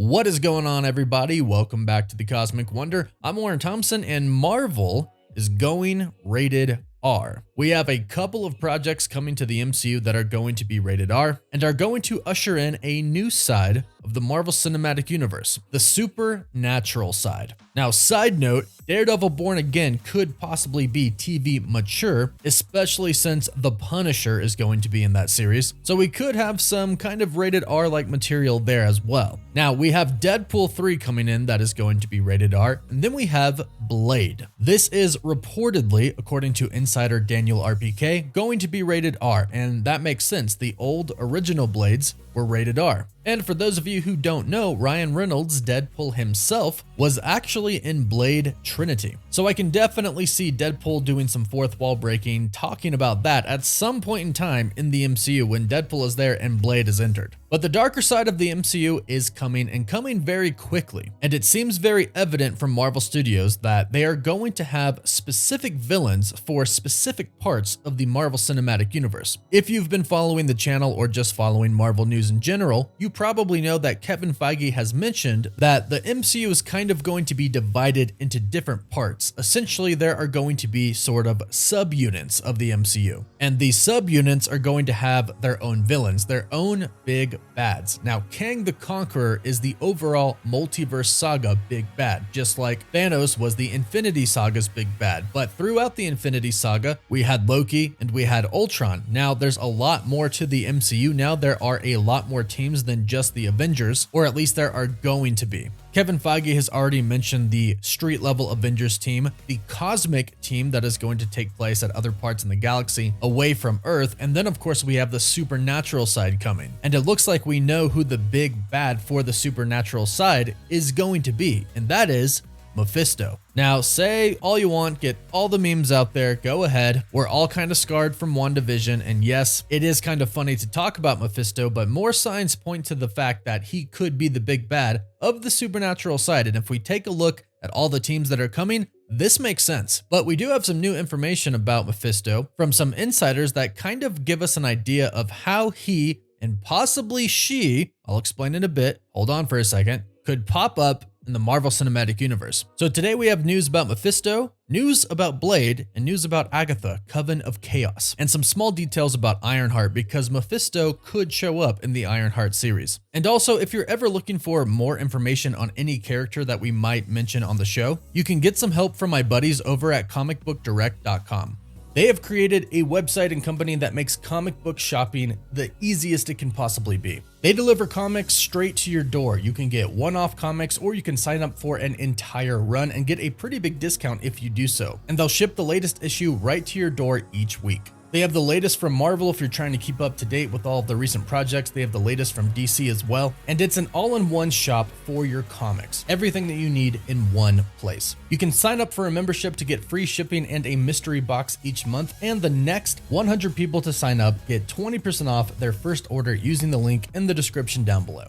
What is going on, everybody? Welcome back to the Cosmic Wonder. I'm Warren Thompson, and Marvel is going rated R. We have a couple of projects coming to the MCU that are going to be rated R and are going to usher in a new side of the Marvel Cinematic Universe, the supernatural side. Now, side note, Daredevil Born Again could possibly be TV mature, especially since The Punisher is going to be in that series, so we could have some kind of rated R-like material there as well. Now, we have Deadpool 3 coming in that is going to be rated R, and then we have Blade. This is reportedly, according to insider Daniel RPK, going to be rated R, and that makes sense. The old original Blades were rated R. And for those of you who don't know, Ryan Reynolds, Deadpool himself, was actually in Blade Trinity. So I can definitely see Deadpool doing some fourth wall breaking, talking about that at some point in time in the MCU when Deadpool is there and Blade is entered. But the darker side of the MCU is coming, and coming very quickly. And it seems very evident from Marvel Studios that they are going to have specific villains for specific parts of the Marvel Cinematic Universe. If you've been following the channel or just following Marvel news in general, you probably know that Kevin Feige has mentioned that the MCU is kind of going to be divided into different parts. Essentially, there are going to be sort of subunits of the MCU. And these subunits are going to have their own villains, their own big bads. Now, Kang the Conqueror is the overall multiverse saga big bad, just like Thanos was the Infinity Saga's big bad. But throughout the Infinity Saga, we had Loki and we had Ultron. Now, there's a lot more to the MCU now. There are a lot more teams than just the Avengers, or at least there are going to be. Kevin Feige has already mentioned the street-level Avengers team, the cosmic team that is going to take place at other parts in the galaxy away from Earth, and then of course we have the supernatural side coming. And it looks like we know who the big bad for the supernatural side is going to be, and that is Mephisto. Now, say all you want, get all the memes out there, go ahead. We're all kind of scarred from WandaVision, and yes, it is kind of funny to talk about Mephisto, but more signs point to the fact that he could be the big bad of the supernatural side. And if we take a look at all the teams that are coming, this makes sense. But we do have some new information about Mephisto from some insiders that kind of give us an idea of how he, and possibly she, I'll explain in a bit, hold on for a second, could pop up in the Marvel Cinematic Universe. So today we have news about Mephisto, news about Blade, and news about Agatha, Coven of Chaos, and some small details about Ironheart because Mephisto could show up in the Ironheart series. And also, if you're ever looking for more information on any character that we might mention on the show, you can get some help from my buddies over at comicbookdirect.com. They have created a website and company that makes comic book shopping the easiest it can possibly be. They deliver comics straight to your door. You can get one-off comics, or you can sign up for an entire run and get a pretty big discount if you do so. And they'll ship the latest issue right to your door each week. They have the latest from Marvel if you're trying to keep up to date with all of the recent projects. They have the latest from DC as well. And it's an all-in-one shop for your comics. Everything that you need in one place. You can sign up for a membership to get free shipping and a mystery box each month. And the next 100 people to sign up get 20% off their first order using the link in the description down below.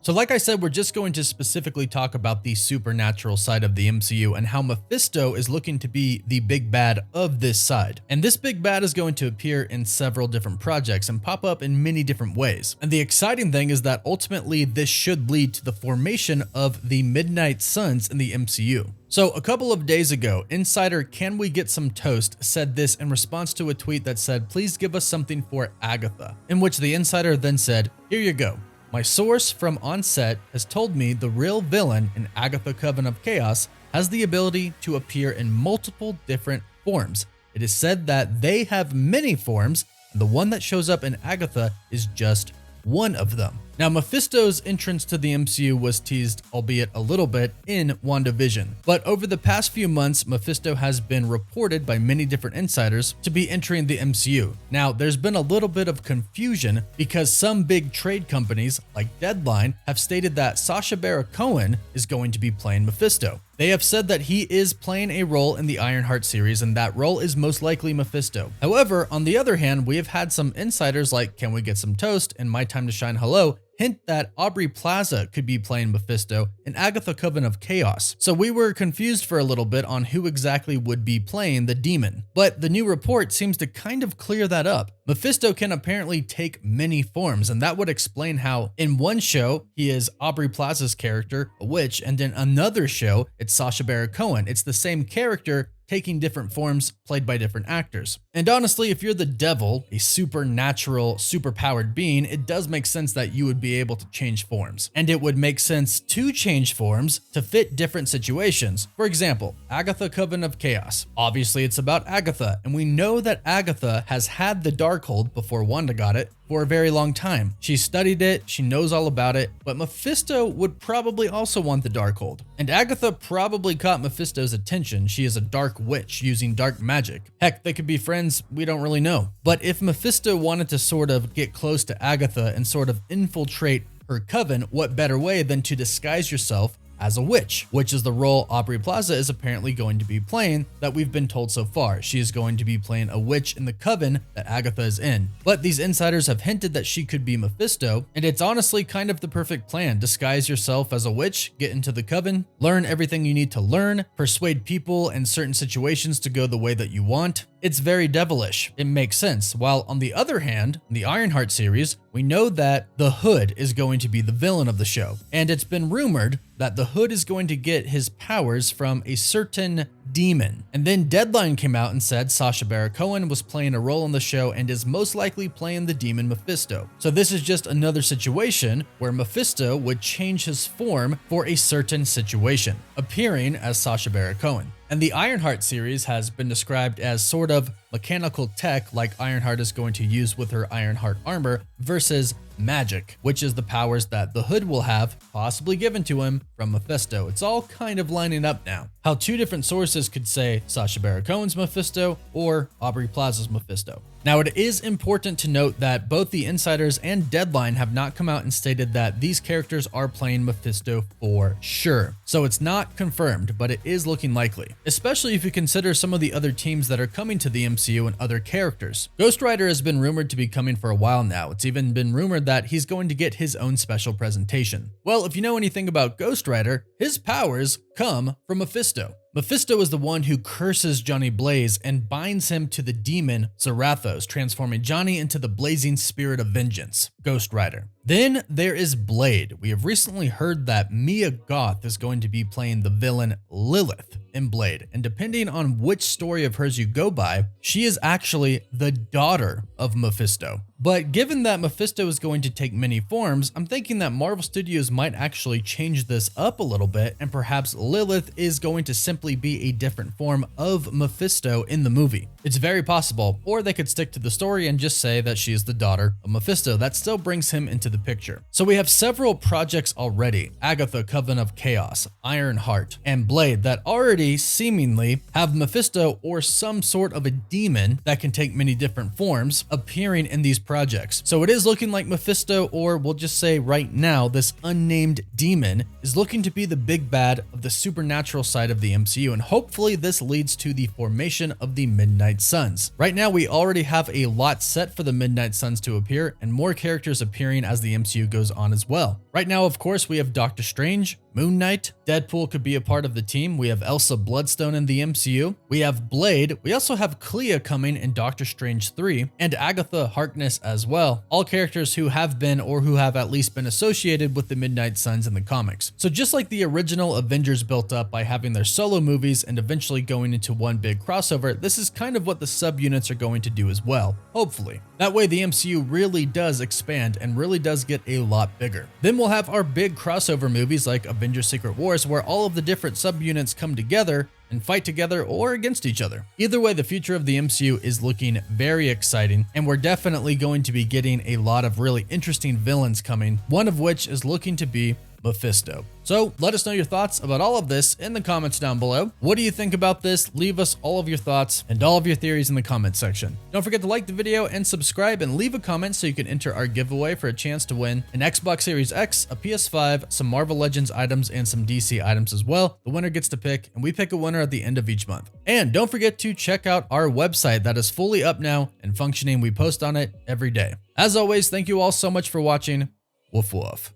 So like I said, we're just going to specifically talk about the supernatural side of the MCU and how Mephisto is looking to be the big bad of this side. And this big bad is going to appear in several different projects and pop up in many different ways. And the exciting thing is that ultimately this should lead to the formation of the Midnight Suns in the MCU. So a couple of days ago, insider Can We Get Some Toast said this in response to a tweet that said, "Please give us something for Agatha," in which the insider then said, "Here you go. My source from on set has told me the real villain in Agatha Coven of Chaos has the ability to appear in multiple different forms. It is said that they have many forms, and the one that shows up in Agatha is just one of them." Now, Mephisto's entrance to the MCU was teased, albeit a little bit, in WandaVision. But over the past few months, Mephisto has been reported by many different insiders to be entering the MCU. Now, there's been a little bit of confusion because some big trade companies, like Deadline, have stated that Sacha Baron Cohen is going to be playing Mephisto. They have said that he is playing a role in the Ironheart series, and that role is most likely Mephisto. However, on the other hand, we have had some insiders like Can We Get Some Toast and My Time to Shine Hello hint that Aubrey Plaza could be playing Mephisto in Agatha Coven of Chaos. So we were confused for a little bit on who exactly would be playing the demon. But the new report seems to kind of clear that up. Mephisto can apparently take many forms, and that would explain how in one show he is Aubrey Plaza's character, a witch, and in another show it's Sacha Baron Cohen. It's the same character taking different forms played by different actors. And honestly, if you're the devil, a supernatural, superpowered being, it does make sense that you would be able to change forms. And it would make sense to change forms to fit different situations. For example, Agatha Coven of Chaos. Obviously, it's about Agatha, and we know that Agatha has had the Darkhold before Wanda got it for a very long time. She studied it, she knows all about it, but Mephisto would probably also want the Darkhold. And Agatha probably caught Mephisto's attention. She is a dark witch using dark magic. Heck, they could be friends, we don't really know. But if Mephisto wanted to sort of get close to Agatha and sort of infiltrate her coven, what better way than to disguise yourself as a witch, which is the role Aubrey Plaza is apparently going to be playing that we've been told so far. She is going to be playing a witch in the coven that Agatha is in. But these insiders have hinted that she could be Mephisto, and it's honestly kind of the perfect plan. Disguise yourself as a witch, get into the coven, learn everything you need to learn, persuade people in certain situations to go the way that you want. It's very devilish. It makes sense. While on the other hand, in the Ironheart series, we know that the Hood is going to be the villain of the show. And it's been rumored that the Hood is going to get his powers from a certain demon. And then Deadline came out and said Sacha Baron Cohen was playing a role in the show and is most likely playing the demon Mephisto. So this is just another situation where Mephisto would change his form for a certain situation, appearing as Sacha Baron Cohen. And the Ironheart series has been described as sort of mechanical tech like Ironheart is going to use with her Ironheart armor versus magic, which is the powers that the Hood will have possibly given to him from Mephisto. It's all kind of lining up now. How two different sources could say Sacha Baron Cohen's Mephisto or Aubrey Plaza's Mephisto. Now, it is important to note that both the insiders and Deadline have not come out and stated that these characters are playing Mephisto for sure. So it's not confirmed, but it is looking likely, especially if you consider some of the other teams that are coming to the MCU and other characters. Ghost Rider has been rumored to be coming for a while now. It's even been rumored that he's going to get his own special presentation. Well, if you know anything about Ghost Rider, his powers come from Mephisto. Mephisto is the one who curses Johnny Blaze and binds him to the demon Zarathos, transforming Johnny into the blazing spirit of vengeance, Ghost Rider. Then there is Blade. We have recently heard that Mia Goth is going to be playing the villain Lilith in Blade, and depending on which story of hers you go by, she is actually the daughter of Mephisto. But given that Mephisto is going to take many forms, I'm thinking that Marvel Studios might actually change this up a little bit, and perhaps Lilith is going to simply be a different form of Mephisto in the movie. It's very possible, or they could stick to the story and just say that she is the daughter of Mephisto. That still brings him into the picture. So we have several projects already: Agatha Coven of Chaos, Ironheart, and Blade that already seemingly have Mephisto or some sort of a demon that can take many different forms appearing in these projects. So it is looking like Mephisto, or we'll just say right now, this unnamed demon is looking to be the big bad of the supernatural side of the MCU, and hopefully this leads to the formation of the Midnight Suns. Right now, we already have a lot set for the Midnight Suns to appear, and more characters appearing as the MCU goes on as well. Right now, of course, we have Doctor Strange, Moon Knight, Deadpool could be a part of the team. We have Elsa Bloodstone in the MCU. We have Blade. We also have Clea coming in Doctor Strange 3, and Agatha Harkness as well. All characters who have been or who have at least been associated with the Midnight Suns in the comics. So just like the original Avengers built up by having their solo movies and eventually going into one big crossover, this is kind of what the subunits are going to do as well, hopefully. That way the MCU really does expand and really does get a lot bigger. Then we'll have our big crossover movies like Avengers Secret Wars, where all of the different subunits come together and fight together or against each other. Either way, the future of the MCU is looking very exciting, and we're definitely going to be getting a lot of really interesting villains coming, one of which is looking to be Mephisto. So let us know your thoughts about all of this in the comments down below. What do you think about this? Leave us all of your thoughts and all of your theories in the comments section. Don't forget to like the video and subscribe and leave a comment so you can enter our giveaway for a chance to win an Xbox Series X, a PS5, some Marvel Legends items, and some DC items as well. The winner gets to pick, and we pick a winner at the end of each month. And don't forget to check out our website that is fully up now and functioning. We post on it every day. As always, thank you all so much for watching. Woof woof.